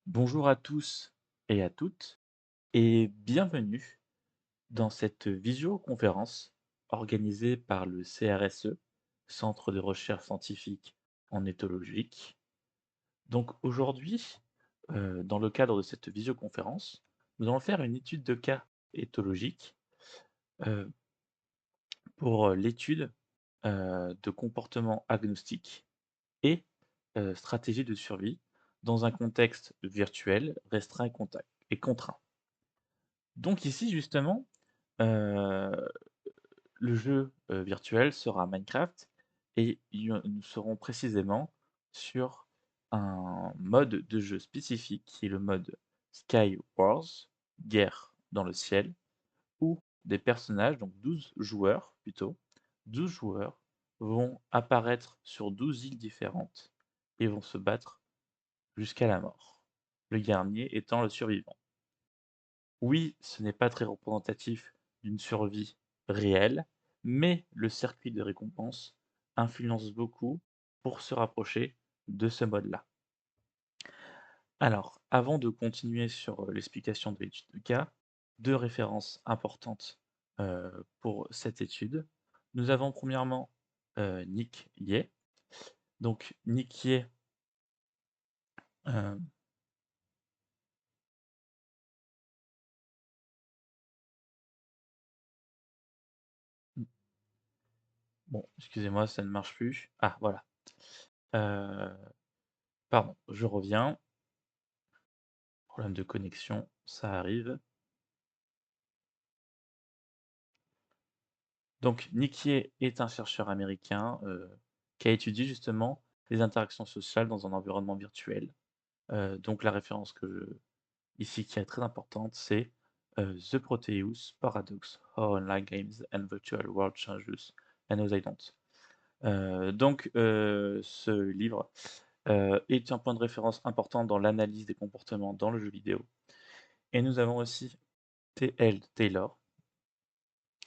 Bonjour à tous et à toutes et bienvenue dans cette visioconférence organisée par le CRSE, Centre de recherche scientifique en éthologique. Donc aujourd'hui, dans le cadre de cette visioconférence, nous allons faire une étude de cas éthologique euh, pour l'étude de comportements agnostiques et stratégies de survie dans un contexte virtuel restreint et contraint. Donc ici justement, heu, le jeu, virtuel sera Minecraft et nous serons précisément sur un mode de jeu spécifique qui est le mode Sky Wars, guerre dans le ciel, où des personnages, donc 12 joueurs plutôt, 12 joueurs vont apparaître sur 12 îles différentes et vont se battre jusqu'à la mort, le dernier étant le survivant. Oui, ce n'est pas très représentatif d'une survie réelle, mais le circuit de récompense influence beaucoup pour se rapprocher de ce mode-là. Alors, avant de continuer sur l'explication de l'étude de cas, deux références importantes pour cette étude. Nous avons premièrement Nick Ye. Donc, Nick Ye, euh, bon, excusez-moi, ça ne marche plus. Ah, voilà. Euh, pardon, je reviens. Problème de connexion, ça arrive. Donc Nikier est un chercheur américain, qui a étudié justement les interactions sociales dans un environnement virtuel. Donc la référence que je ici qui est très importante, c'est, The Proteus Paradox: How Online Games and Virtual World Changes and How They Don't. Ce livre, est un point de référence important dans l'analyse des comportements dans le jeu vidéo et nous avons aussi T.L. Taylor,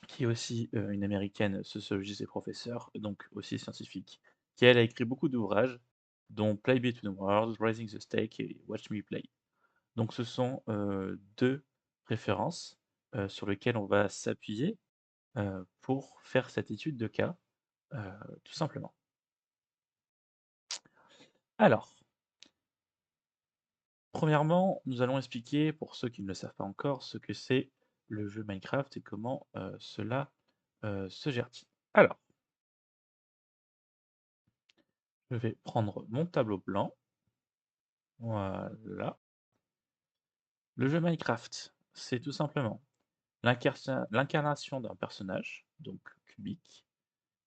qui est aussi, une américaine sociologiste et professeure, donc aussi scientifique, qui elle a écrit beaucoup d'ouvrages, dont Play Between Worlds, Raising the Stake et Watch Me Play. Donc ce sont, 2 références, sur lesquelles on va s'appuyer, pour faire cette étude de cas, heu, tout simplement. Alors, premièrement, nous allons expliquer, pour ceux qui ne le savent pas encore, ce que c'est le jeu Minecraft et comment, cela, se gère-t-il. Alors, je vais prendre mon tableau blanc. Voilà. Le jeu Minecraft, c'est tout simplement l'incarnation d'un personnage, donc cubique,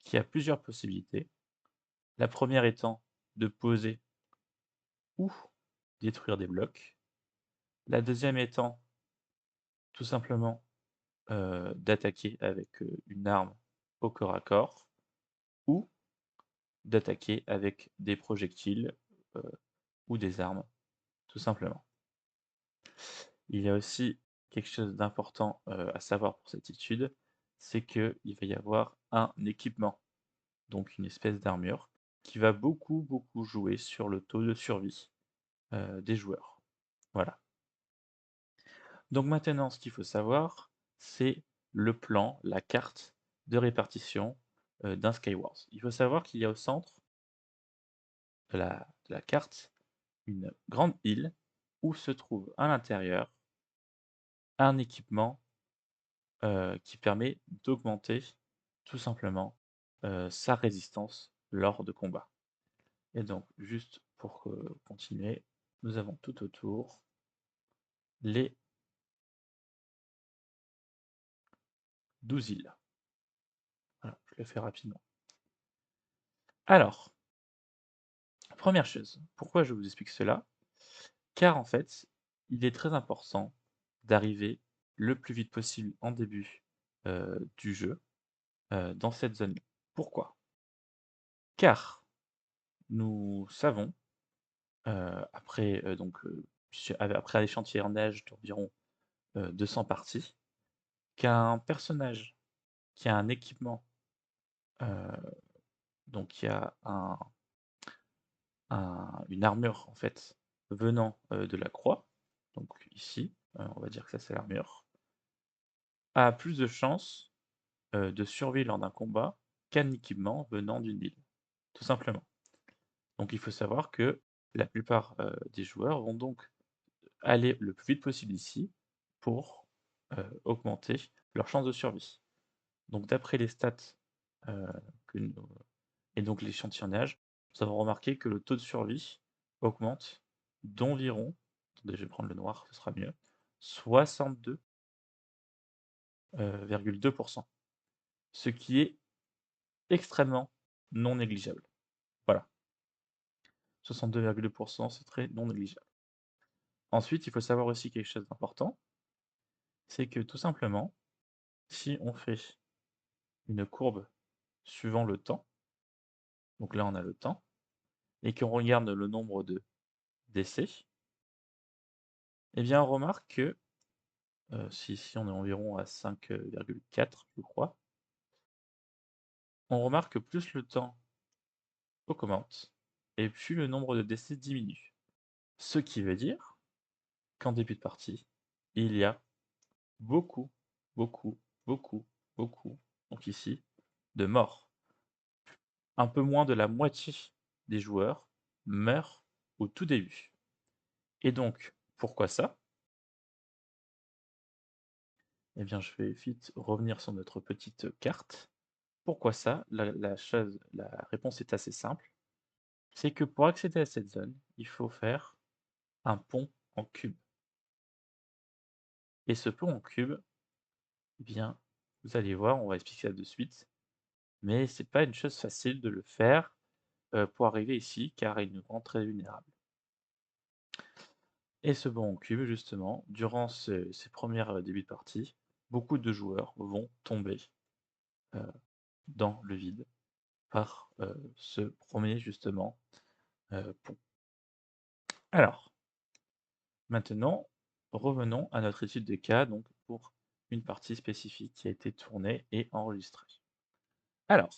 qui a plusieurs possibilités. La première étant de poser ou détruire des blocs. La deuxième étant tout simplement d'attaquer avec une arme au corps à corps ou d'attaquer avec des projectiles euh, ou des armes, tout simplement. Il y a aussi quelque chose d'important, à savoir pour cette étude, c'est qu'il va y avoir un équipement, donc une espèce d'armure, qui va beaucoup, beaucoup jouer sur le taux de survie, des joueurs. Voilà. Donc maintenant, ce qu'il faut savoir, c'est le plan, la carte de répartition, d'un Skywars. Il faut savoir qu'il y a au centre de la carte une grande île où se trouve à l'intérieur un équipement qui permet d'augmenter tout simplement, sa résistance lors de combats. Et donc juste pour, continuer, nous avons tout autour les 12 îles. Voilà, je le fais rapidement. Alors, première chose, pourquoi je vous explique cela? Car en fait, il est très important d'arriver le plus vite possible en début, du jeu, dans cette zone. Pourquoi? Car nous savons, après, après un échantillonnage d'environ, 200 parties, qu'un personnage qui a un équipement, heu, donc qui a une armure en fait, venant, de la croix, donc ici, on va dire que ça c'est l'armure, a plus de chances, de survie lors d'un combat qu'un équipement venant d'une île, tout simplement. Donc il faut savoir que la plupart, des joueurs vont donc aller le plus vite possible ici pour, augmenter leurs chances de survie. Donc d'après les stats, heu, que nous et donc l'échantillonnage, nous avons remarqué que le taux de survie augmente d'environ, attendez, je vais prendre le noir, ce sera mieux, 62, 2, ce qui est extrêmement non négligeable. Voilà, 62,2, c'est très non négligeable. Ensuite, il faut savoir aussi quelque chose d'important, c'est que tout simplement, si on fait une courbe suivant le temps, donc là on a le temps, et qu'on regarde le nombre de décès, eh bien on remarque que, si ici on est environ à 5,4 je crois, on remarque que plus le temps augmente et plus le nombre de décès diminue. Ce qui veut dire qu'en début de partie, il y a beaucoup, beaucoup, beaucoup, beaucoup, donc ici, de morts. Un peu moins de la moitié des joueurs meurent au tout début. Et donc, pourquoi ça? Eh bien, je vais vite revenir sur notre petite carte. Pourquoi ça? La réponse est assez simple. C'est que pour accéder à cette zone, il faut faire un pont en cube. Et ce pont en cube, eh bien, vous allez voir, on va expliquer ça de suite, mais c'est pas une chose facile de le faire, pour arriver ici, car il nous rend très vulnérables. Et ce pont en cube, justement, durant ces premières débuts de partie, beaucoup de joueurs vont tomber, heu, dans le vide par, ce premier justement, pont. Alors, maintenant, revenons à notre étude de cas, donc pour une partie spécifique qui a été tournée et enregistrée. Alors,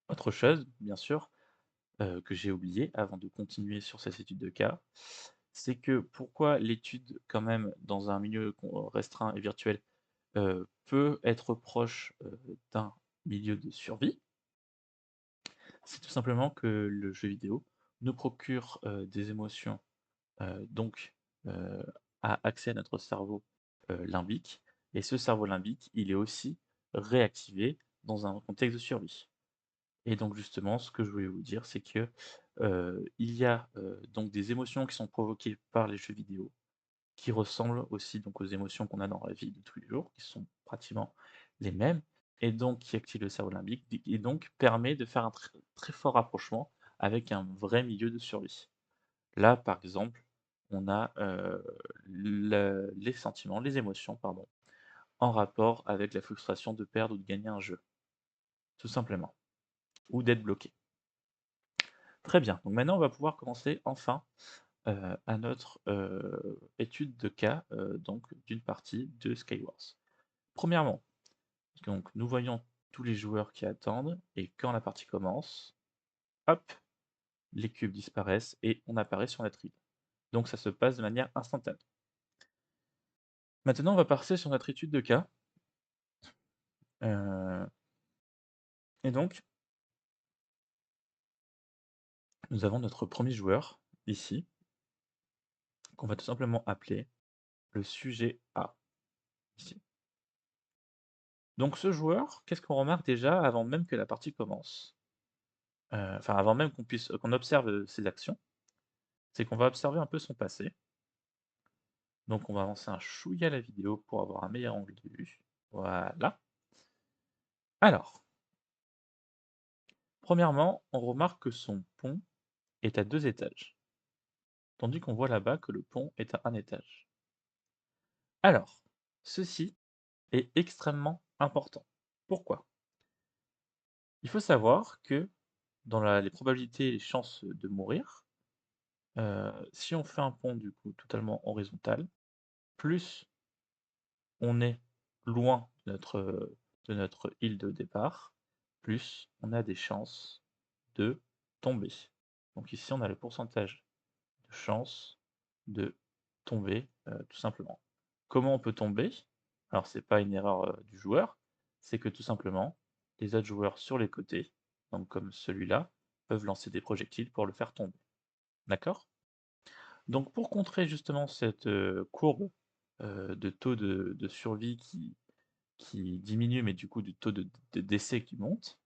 autre chose, bien sûr, que j'ai oublié avant de continuer sur cette étude de cas, c'est que pourquoi l'étude quand même dans un milieu restreint et virtuel, peut être proche, d'un milieu de survie? C'est tout simplement que le jeu vidéo nous procure, des émotions, donc heu, a accès à notre cerveau, limbique, et ce cerveau limbique, il est aussi réactivé dans un contexte de survie. Et donc justement, ce que je voulais vous dire, c'est que, il y a, donc des émotions qui sont provoquées par les jeux vidéo, qui ressemblent aussi donc aux émotions qu'on a dans la vie de tous les jours, qui sont pratiquement les mêmes, et donc qui activent le cerveau limbique et donc permet de faire un très fort rapprochement avec un vrai milieu de survie. Là, par exemple, on a, les sentiments, les émotions, pardon, en rapport avec la frustration de perdre ou de gagner un jeu, tout simplement, ou d'être bloqué. Très bien, donc maintenant on va pouvoir commencer enfin, à notre, étude de cas, donc d'une partie de Skywars. Premièrement, donc nous voyons tous les joueurs qui attendent, et quand la partie commence, hop, les cubes disparaissent et on apparaît sur notre île. Donc ça se passe de manière instantanée. Maintenant on va passer sur notre étude de cas, heu et donc nous avons notre premier joueur ici, qu'on va tout simplement appeler le sujet A, ici. Donc ce joueur, qu'est-ce qu'on remarque déjà avant même que la partie commence? Enfin avant même qu'on observe, ses actions, c'est qu'on va observer un peu son passé. Donc on va avancer un chouïa la vidéo pour avoir un meilleur angle de vue. Voilà. Alors, premièrement, on remarque que son pont est à 2 étages, tandis qu'on voit là-bas que le pont est à un étage. Alors, ceci est extrêmement important. Pourquoi? Il faut savoir que dans les probabilités et les chances de mourir, si on fait un pont du coup totalement horizontal, plus on est loin de notre île de départ, plus on a des chances de tomber. Donc ici, on a le pourcentage de chance de tomber, tout simplement. Comment on peut tomber? Alors c'est pas une erreur, du joueur, c'est que tout simplement, les autres joueurs sur les côtés, donc comme celui-là, peuvent lancer des projectiles pour le faire tomber. D'accord? Donc pour contrer justement cette, courbe, de taux de survie qui diminue, mais du coup du taux de décès qui monte,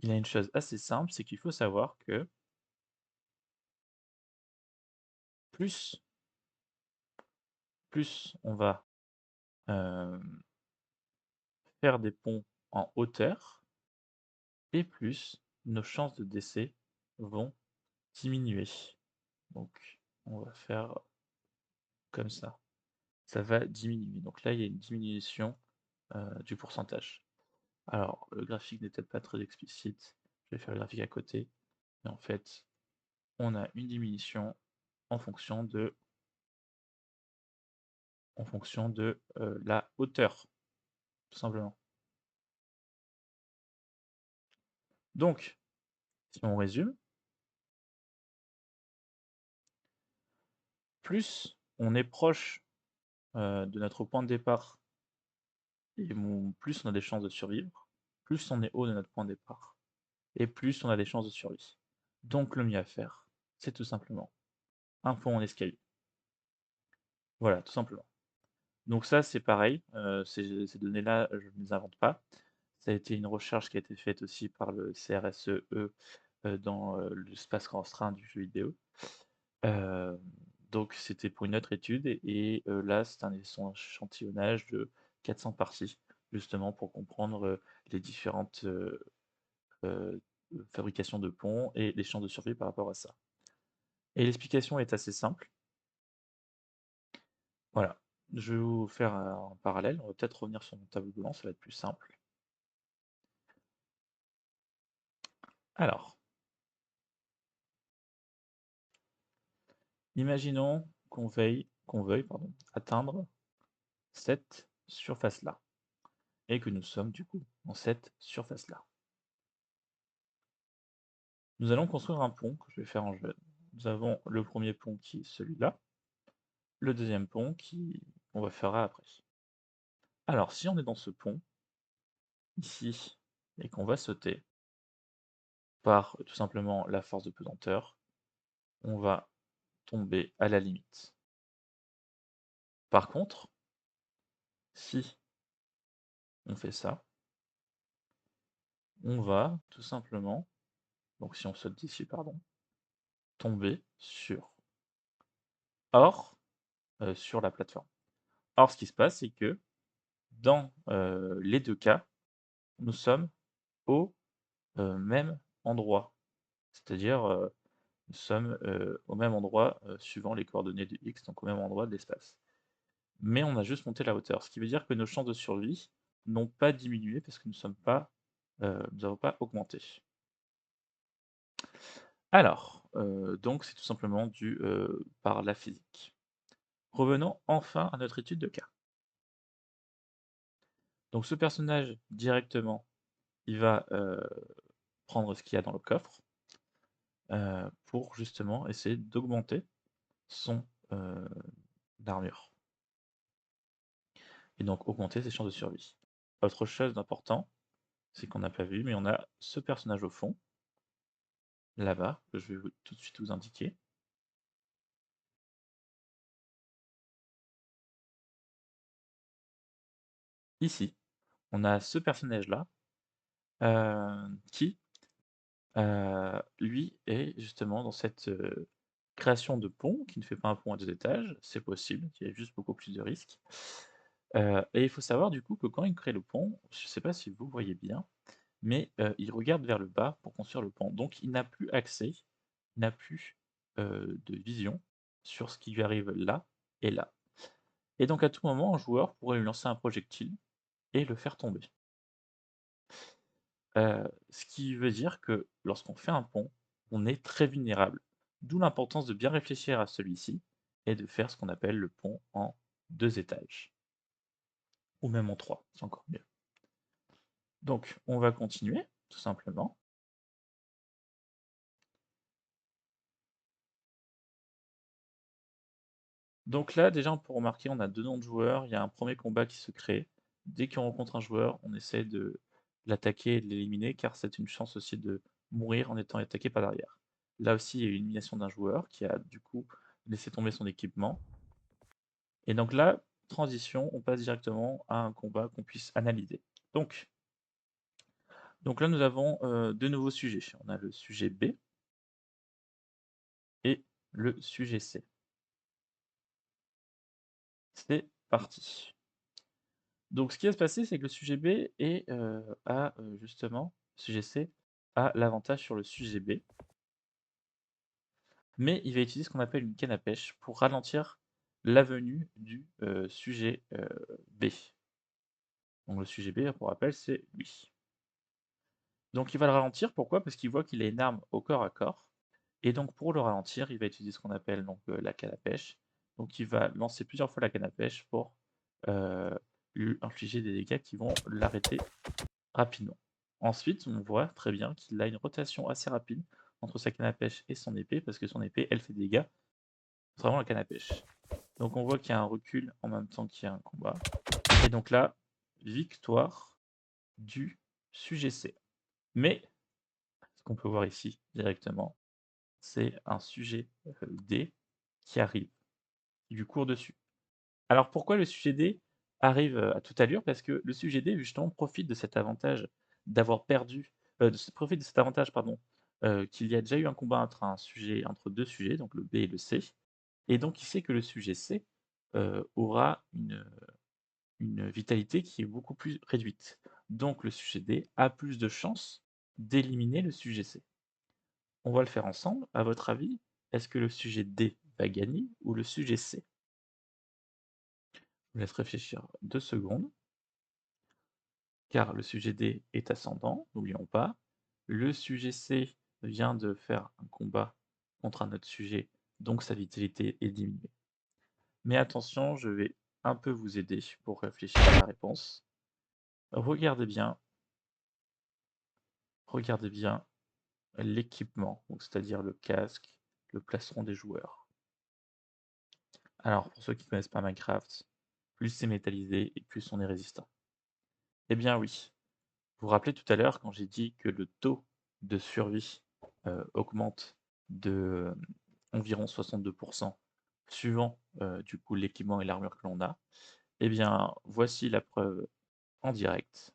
il y a une chose assez simple, c'est qu'il faut savoir que plus on va, hem, faire des ponts en hauteur et plus nos chances de décès vont diminuer. Donc on va faire comme ça. Ça va diminuer. Donc là, il y a une diminution, du pourcentage. Alors, le graphique n'est peut-être pas très explicite, je vais faire le graphique à côté. Mais en fait, on a une diminution en fonction de la hauteur, tout simplement. Donc, si on résume, plus on est proche, de notre point de départ et plus on a des chances de survivre, plus on est haut de notre point de départ et plus on a des chances de survie. Donc le mieux à faire, c'est tout simplement un pont en escalier. Voilà, tout simplement. Donc ça, c'est pareil, ces données-là, je ne les invente pas. Ça a été une recherche qui a été faite aussi par le CRSE, dans, l'espace restreint du jeu vidéo. Hem, donc c'était pour une autre étude là, c'est un échantillonnage de 400 parties, justement pour comprendre, les différentes, heu, fabrications de ponts et les chances de survie par rapport à ça. Et l'explication est assez simple. Voilà, je vais vous faire un parallèle, on va peut-être revenir sur mon tableau blanc, ça va être plus simple. Alors, imaginons qu'on veuille, pardon, atteindre cette surface-là et que nous sommes du coup dans cette surface-là. Nous allons construire un pont que je vais faire en jaune. Nous avons le premier pont qui est celui-là, le deuxième pont qui on va fera après. Alors si on est dans ce pont, ici, et qu'on va sauter par tout simplement la force de pesanteur, on va tomber à la limite. Par contre, si on fait ça, on va tout simplement, donc si on saute d'ici, pardon, tomber hors, sur la plateforme. Or, ce qui se passe, c'est que dans, les 2 cas, nous sommes au, même endroit. C'est-à-dire, nous sommes, au même endroit, suivant les coordonnées de X, donc au même endroit de l'espace. Mais on a juste monté la hauteur, ce qui veut dire que nos chances de survie n'ont pas diminué parce que nous n'avons pas augmenté. Alors, donc c'est tout simplement dû, par la physique. Revenons enfin à notre étude de cas. Donc ce personnage directement, il va, prendre ce qu'il y a dans le coffre, pour justement essayer d'augmenter son, armure et donc augmenter ses chances de survie. Autre chose d'important, c'est qu'on n'a pas vu, mais on a ce personnage au fond, là-bas, que je vais tout de suite vous indiquer. Ici, on a ce personnage-là, qui, lui est justement dans cette, création de pont, qui ne fait pas un pont à 2 étages, c'est possible, il y a juste beaucoup plus de risques. Et il faut savoir du coup que quand il crée le pont, je ne sais pas si vous voyez bien, mais il regarde vers le bas pour construire le pont. Donc il n'a plus accès, il n'a plus, de vision sur ce qui lui arrive là et là. Et donc à tout moment, un joueur pourrait lui lancer un projectile et le faire tomber. Ce qui veut dire que lorsqu'on fait un pont, on est très vulnérable. D'où l'importance de bien réfléchir à celui-ci et de faire ce qu'on appelle le pont en 2 étages ou même en 3, c'est encore mieux. Donc on va continuer, tout simplement. Donc là, déjà, on peut remarquer, on a 2 noms de joueurs, il y a un premier combat qui se crée. Dès qu'on rencontre un joueur, on essaie de l'attaquer et de l'éliminer, car c'est une chance aussi de mourir en étant attaqué par derrière. Là aussi, il y a eu l'élimination d'un joueur qui a, du coup, laissé tomber son équipement et donc là, transition, on passe directement à un combat qu'on puisse analyser. Donc donc là, nous avons, 2 nouveaux sujets. On a le sujet B et le sujet C. C'est parti. Donc ce qui va se passer, c'est que le sujet B justement sujet C a l'avantage sur le sujet B, mais il va utiliser ce qu'on appelle une canne à pêche pour ralentir la venue du, sujet, B. Donc le sujet B, pour rappel, c'est lui. Donc il va le ralentir, pourquoi? Parce qu'il voit qu'il a une arme au corps à corps et donc pour le ralentir, il va utiliser ce qu'on appelle donc, la canne à pêche. Donc il va lancer plusieurs fois la canne à pêche pour, heu, lui infliger des dégâts qui vont l'arrêter rapidement. Ensuite, on voit très bien qu'il a une rotation assez rapide entre sa canne à pêche et son épée, parce que son épée, elle fait des dégâts, contrairement à la canne à pêche. Donc on voit qu'il y a un recul en même temps qu'il y a un combat et donc là, victoire du sujet C. Mais ce qu'on peut voir ici directement, c'est un sujet, D qui arrive, qui lui court dessus. Alors pourquoi le sujet D arrive, à toute allure? Parce que le sujet D justement profite de cet avantage d'avoir perdu, profite de cet avantage pardon, qu'il y a déjà eu un combat entre 2 sujets, donc le B et le C et donc il sait que le sujet C, aura une vitalité qui est beaucoup plus réduite. Donc le sujet D a plus de chances d'éliminer le sujet C. On va le faire ensemble. À votre avis, est-ce que le sujet D va gagner ou le sujet C? Je vous laisse réfléchir 2 secondes, car le sujet D est ascendant, n'oublions pas. Le sujet C vient de faire un combat contre un autre sujet, donc sa vitalité est diminuée. Mais attention, je vais un peu vous aider pour réfléchir à la réponse. Regardez bien, regardez bien l'équipement, donc c'est-à-dire le casque, le plastron des joueurs. Alors, pour ceux qui ne connaissent pas Minecraft, plus c'est métallisé et plus on est résistant. Eh bien oui, vous vous rappelez tout à l'heure quand j'ai dit que le taux de survie, augmente de, environ 62 suivant, du coup l'équipement et l'armure que l'on a. Eh bien, voici la preuve en direct.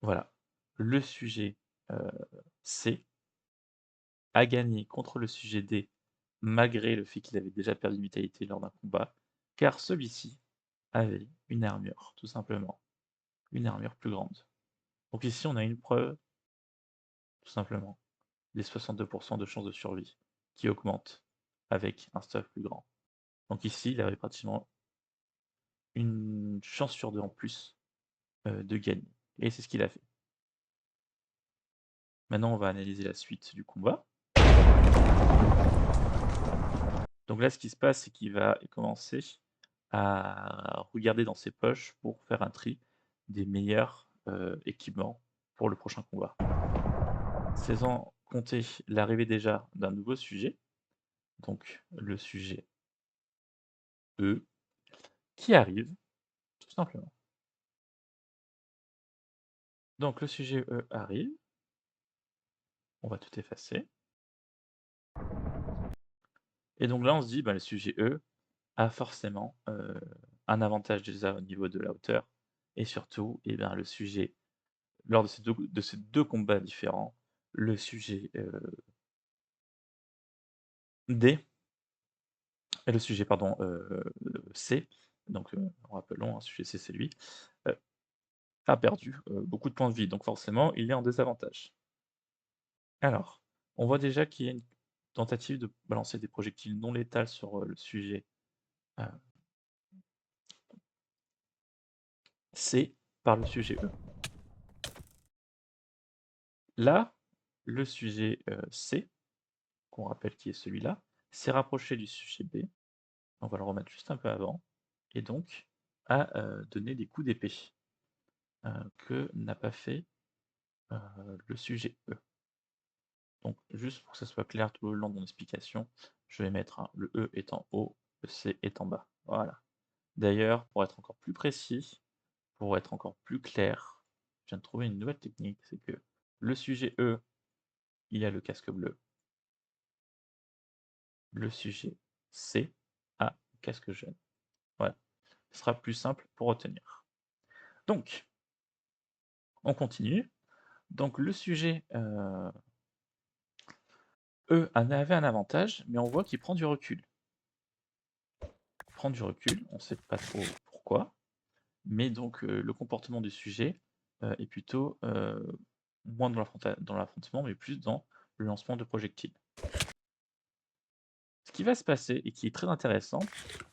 Voilà, le sujet, heu, C a gagné contre le sujet D, malgré le fait qu'il avait déjà perdu une vitalité lors d'un combat, car celui-ci avait une armure, tout simplement, une armure plus grande. Donc ici, on a une preuve, tout simplement, des 62 de chances de survie qui augmentent avec un stuff plus grand. Donc ici, il avait pratiquement une chance sur 2 en plus, de gagner et c'est ce qu'il a fait. Maintenant, on va analyser la suite du combat. Donc là, ce qui se passe, c'est qu'il va commencer à regarder dans ses poches pour faire un tri des meilleurs, équipements pour le prochain combat. Sans compter l'arrivée déjà d'un nouveau sujet, donc le sujet E, qui arrive, tout simplement. Donc le sujet E arrive, on va tout effacer et donc là, on se dit: «Bah, le sujet E a forcément, un avantage déjà au niveau de la hauteur et surtout, et bien, le sujet lors de ces 2 combats différents, le sujet, D et le sujet pardon, C, donc rappelons, hein, sujet C, c'est lui, heu, a perdu, beaucoup de points de vie, donc forcément, il est en désavantage. Alors, on voit déjà qu'il y a une tentative de balancer des projectiles non létals sur, le sujet, heu, C par le sujet E. Là, le sujet, C, qu'on rappelle qui est celui-là, s'est rapproché du sujet B, on va le remettre juste un peu avant et donc a, donné des coups d'épée, que n'a pas fait, le sujet E. Donc juste pour que ça soit clair tout le long de mon explication, je vais mettre, le E est en haut, le C est en bas. Voilà. D'ailleurs, pour être encore plus précis, pour être encore plus clair, je viens de trouver une nouvelle technique, c'est que le sujet E, il a le casque bleu, le sujet C a le casque jaune. Voilà, ce sera plus simple pour retenir. Donc, on continue. Donc le sujet, E en avait un avantage, mais on voit qu'il prend du recul. Il prend du recul, on ne sait pas trop pourquoi, mais donc le comportement du sujet, est plutôt, moins dans l'affrontement, mais plus dans le lancement de projectiles. Ce qui va se passer et qui est très intéressant,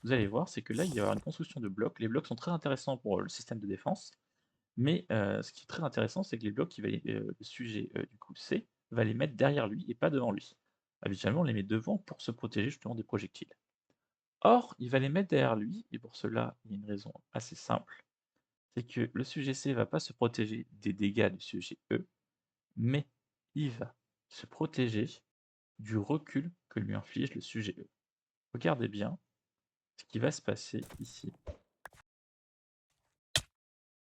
vous allez voir, c'est que là, il va y avoir une construction de blocs. Les blocs sont très intéressants pour, le système de défense, mais ce qui est très intéressant, c'est que les blocs, le sujet, du coup C, va les mettre derrière lui et pas devant lui. Habituellement, on les met devant pour se protéger justement des projectiles. Or, il va les mettre derrière lui et pour cela, il y a une raison assez simple, c'est que le sujet C va pas se protéger des dégâts du sujet E, mais il va se protéger du recul que lui inflige le sujet E. Regardez bien ce qui va se passer ici.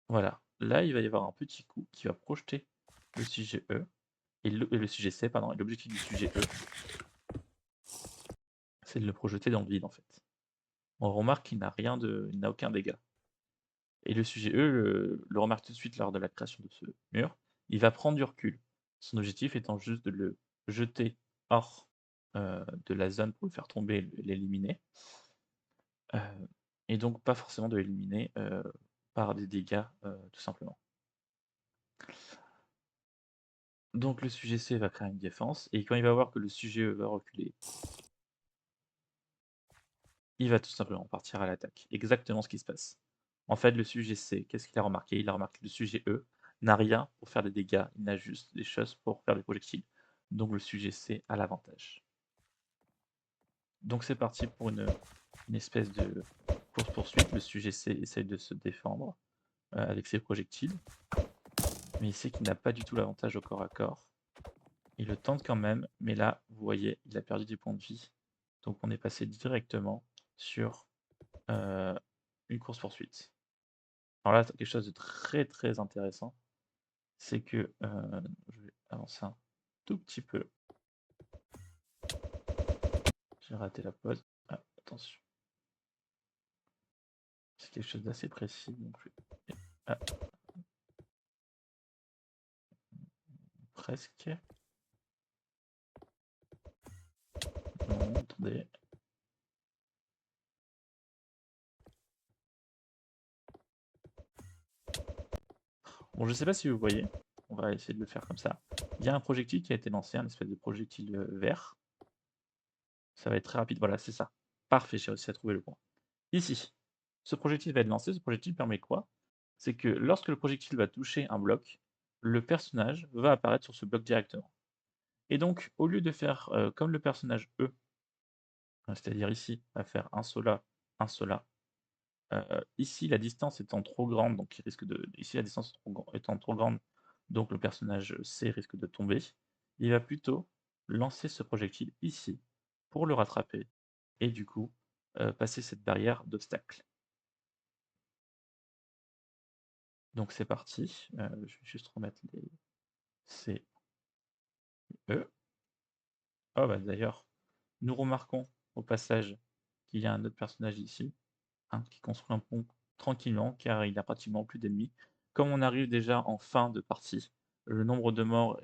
Voilà, là, il va y avoir un petit coup qui va projeter le sujet E et le sujet C, pardon, et l'objectif du sujet E, c'est de le projeter dans le vide, en fait. On remarque qu'il n'a aucun dégât et le sujet E le remarque tout de suite lors de la création de ce mur. Il va prendre du recul. Son objectif étant juste de le jeter hors, de la zone pour le faire tomber et l'éliminer, heu et donc pas forcément de l'éliminer, par des dégâts, tout simplement. Donc le sujet C va créer une défense et quand il va voir que le sujet E va reculer, il va tout simplement partir à l'attaque. Exactement ce qui se passe. En fait, le sujet C, qu'est-ce qu'il a remarqué? Il a remarqué que le sujet E n'a rien pour faire des dégâts, il n'a juste des choses pour faire des projectiles. Donc le sujet C a l'avantage. Donc c'est parti pour une espèce de course-poursuite. Le sujet C essaye de se défendre avec ses projectiles, mais il sait qu'il n'a pas du tout l'avantage au corps à corps. Il le tente quand même, mais là, vous voyez, il a perdu des points de vie. Donc on est passé directement sur une course-poursuite. Alors là, quelque chose de très très intéressant, c'est que je vais avancer un tout petit peu. J'ai raté la pause. Ah, attention. C'est quelque chose d'assez précis. Donc ah, presque. Non, attendez. Bon, je sais pas si vous voyez. On va essayer de le faire comme ça. Il y a un projectile qui a été lancé, un espèce de projectile vert. Ça va être très rapide. Voilà, c'est ça. Parfait, j'ai réussi à trouver le point. Ici, ce projectile va être lancé. Ce projectile permet quoi? C'est que lorsque le projectile va toucher un bloc, le personnage va apparaître sur ce bloc directement. Et donc, au lieu de faire comme le personnage E, c'est-à-dire ici, va faire un saut là, un saut là, ici la distance étant trop grande, donc il risque de. Ici la distance étant trop grande, donc le personnage C risque de tomber, il va plutôt lancer ce projectile ici pour le rattraper et du coup passer cette barrière d'obstacle. Donc c'est parti, je vais juste remettre les C, E. Oh bah d'ailleurs, nous remarquons au passage qu'il y a un autre personnage ici, hein, qui construit un pont tranquillement car il n'a pratiquement plus d'ennemis. Comme on arrive déjà en fin de partie, le nombre de morts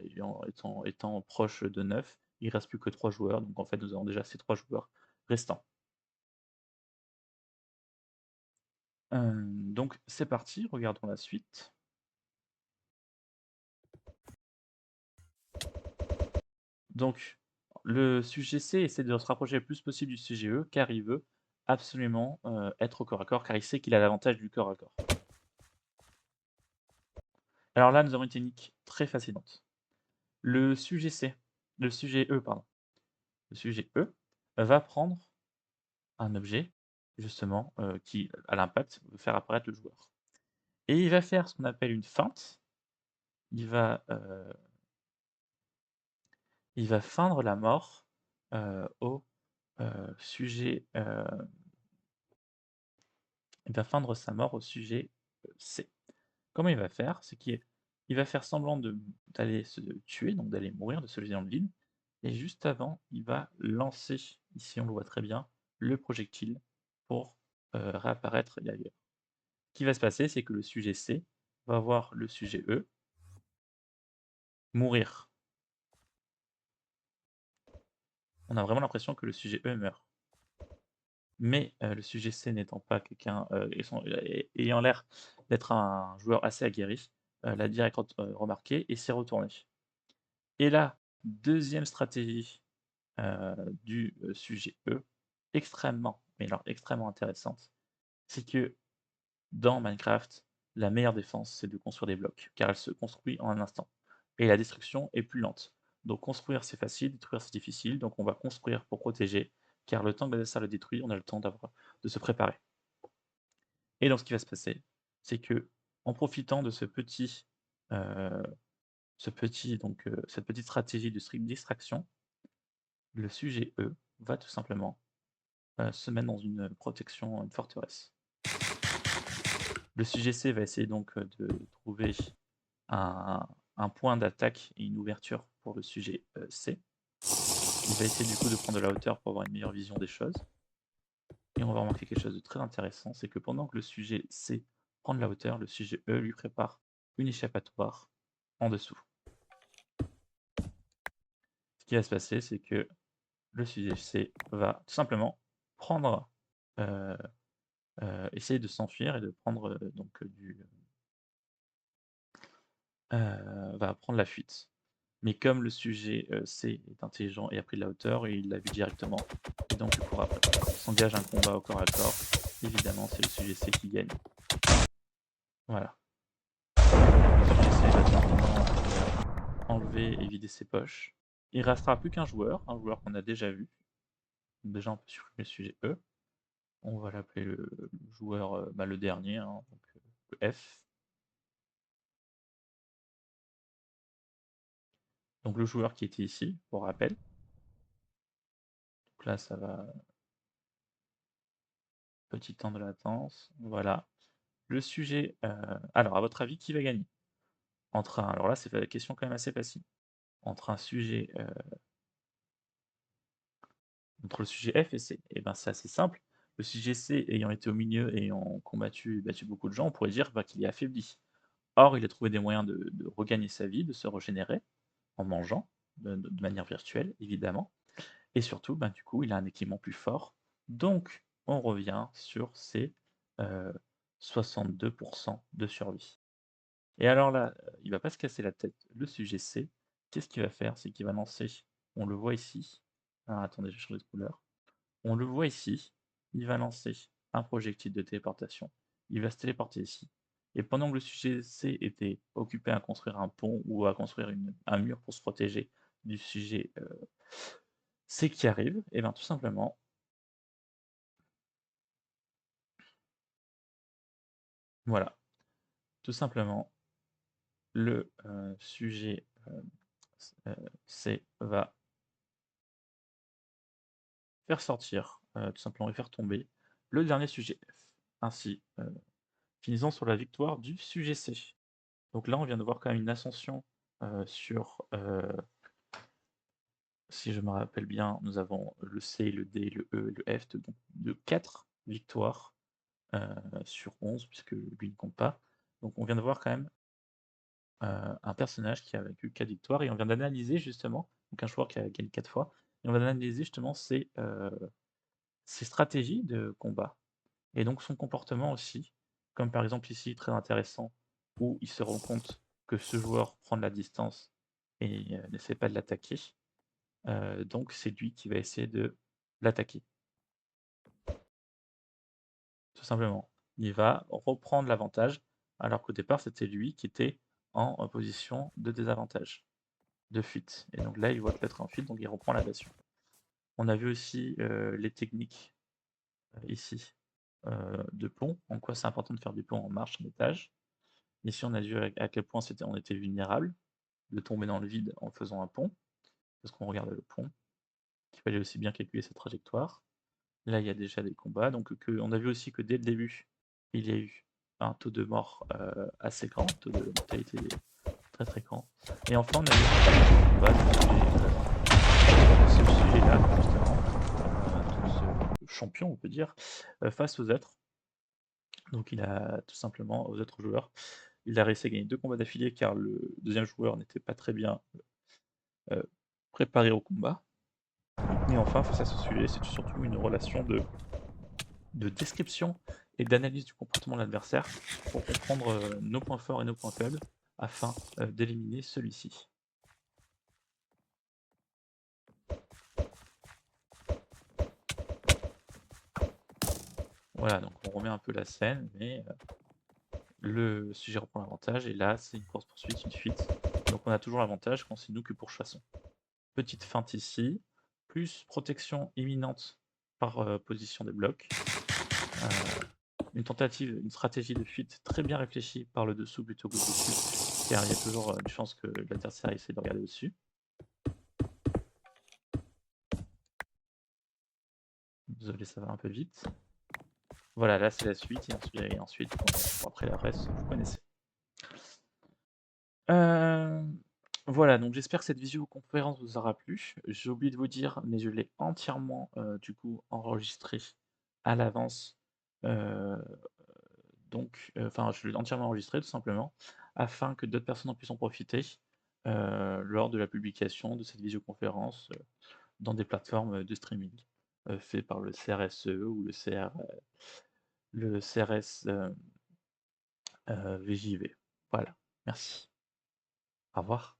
étant proche de 9, il ne reste plus que 3 joueurs, donc en fait nous avons déjà ces 3 joueurs restants. Donc c'est parti, regardons la suite. Donc le sujet C essaie de se rapprocher le plus possible du sujet E car il veut absolument, être au corps à corps car il sait qu'il a l'avantage du corps à corps. Alors là, nous avons une technique très fascinante. Le sujet C, le sujet E, pardon, le sujet E va prendre un objet, justement, qui, à l'impact, va faire apparaître le joueur. Et il va faire ce qu'on appelle une feinte. Il va, heu, il va feindre la mort, au, sujet, il va feindre sa mort au sujet, C. Comment il va faire? C'est qu'il va faire semblant d'aller se tuer, donc d'aller mourir, de se jeter dans le vide et juste avant, il va lancer, ici on le voit très bien, le projectile pour, réapparaître ailleurs. Ce qui va se passer, c'est que le sujet C va voir le sujet E mourir. On a vraiment l'impression que le sujet E meurt. Mais, le sujet C n'étant pas quelqu'un, ayant l'air d'être un joueur assez aguerri, l'a direct remarqué et s'est retourné. Et la deuxième stratégie, du, sujet E, extrêmement, mais alors extrêmement intéressante, c'est que dans Minecraft, la meilleure défense, c'est de construire des blocs, car elle se construit en un instant et la destruction est plus lente. Donc construire, c'est facile, détruire, c'est difficile, donc on va construire pour protéger, car le temps que l'adversaire le détruit, on a le temps de se préparer. Et donc ce qui va se passer, c'est que en profitant de heu, cette petite stratégie de distraction, le sujet E va tout simplement, se mettre dans une protection, une forteresse. Le sujet C va essayer donc, de trouver un un point d'attaque et une ouverture pour le sujet, C. Il va essayer du coup de prendre de la hauteur pour avoir une meilleure vision des choses et on va remarquer quelque chose de très intéressant, c'est que pendant que le sujet C prend de la hauteur, le sujet E lui prépare une échappatoire en dessous. Ce qui va se passer, c'est que le sujet C va tout simplement prendre, heu essayer de s'enfuir et de prendre, donc, va prendre la fuite. Mais comme le sujet, C est intelligent et a pris de la hauteur, et il l'a vu directement et donc il pourra s'engage un combat au corps à corps. Évidemment, c'est le sujet C qui gagne. Voilà. Le sujet C va maintenant, enlever et vider ses poches. Il restera plus qu'un joueur qu'on a déjà vu. Déjà, on peut supprimer le sujet E. On va l'appeler le joueur, bah, le dernier, hein, donc, le F. Donc le joueur qui était ici, pour rappel. Donc là, ça va petit temps de latence, voilà. Le sujet, alors à votre avis, qui va gagner? Alors là, c'est la question quand même assez facile. Entre un sujet, entre le sujet F et C? Et ben, c'est assez simple. Le sujet C ayant été au milieu et ayant combattu et battu beaucoup de gens, on pourrait dire, bah, qu'il est affaibli. Or, il a trouvé des moyens de regagner sa vie, de se régénérer en mangeant, de manière virtuelle évidemment et surtout, ben, du coup, il a un équipement plus fort. Donc on revient sur ces, heu, 62 de survie. Et alors là, il va pas se casser la tête, le sujet C. Qu'est-ce qu'il va faire? C'est qu'il va lancer, on le voit ici, alors attendez, je vais changer de couleur. On le voit ici, il va lancer un projectile de téléportation. Il va se téléporter ici et pendant que le sujet C était occupé à construire un pont ou à construire un mur pour se protéger du sujet, C qui arrive, et ben, tout simplement, voilà, tout simplement, le, sujet, C va faire sortir, tout simplement et faire tomber le dernier sujet F. Ainsi, finissant sur la victoire du sujet C. Donc là, on vient de voir quand même une ascension, sur, si je me rappelle bien, nous avons le C, le D, le E et le F, donc de 4 victoires, heu, sur 11 puisque lui ne compte pas. Donc on vient de voir quand même, un personnage qui a vaincu 4 victoires et on vient d'analyser justement, donc un joueur qui a gagné 4 fois et on va analyser justement ses stratégies de combat et donc son comportement aussi. Comme par exemple ici, très intéressant, où il se rend compte que ce joueur prend de la distance et n'essaie pas de l'attaquer. Donc c'est lui qui va essayer de l'attaquer, tout simplement. Il va reprendre l'avantage, alors qu'au départ, c'était lui qui était en position de désavantage, de fuite. Et donc là, il voit que l'autre est en fuite, donc il reprend l'agression. On a vu aussi, les techniques, ici, de pont, en quoi c'est important de faire du pont en marche, en étage. Ici, on a vu à quel point on était vulnérable, de tomber dans le vide en faisant un pont. parce qu'on regarde le pont, qu'il fallait aussi bien calculer sa trajectoire. Là, il y a déjà des combats, donc on a vu aussi que dès le début, il y a eu un taux de mort, assez grand, un taux de mortalité très, très grand et enfin, on a eu un combat de ce sujet-là, donc justement, de ce champion, on peut dire, face aux autres. Donc il a tout simplement aux autres joueurs, il a réussi à gagner 2 combats d'affilée car le deuxième joueur n'était pas très bien, heu, préparé au combat et enfin, face à ce sujet, c'est surtout une relation de description et d'analyse du comportement de l'adversaire pour comprendre, nos points forts et nos points faibles afin, d'éliminer celui-ci. Voilà, donc on remet un peu la scène, mais le sujet reprend l'avantage et là, c'est une course-poursuite, une fuite, donc on a toujours l'avantage quand c'est nous que pourchassons. Petite feinte ici, plus protection imminente par, position des blocs, une stratégie de fuite très bien réfléchie par le dessous plutôt que le dessus, car il y a toujours, une chance que l'adversaire essaie de regarder au-dessus. Désolé, ça va un peu vite. Voilà, là, c'est la suite et ensuite, bon après le reste, vous connaissez. Hem, voilà, donc j'espère que cette visioconférence vous aura plu. J'ai oublié de vous dire, mais je l'ai entièrement, du coup, enregistrée à l'avance, heu, donc enfin, je l'ai entièrement enregistrée tout simplement, afin que d'autres personnes en puissent en profiter, lors de la publication de cette visioconférence, dans des plateformes, de streaming, fait par le CRSE ou le CRS, VJV. Voilà, merci. Au revoir.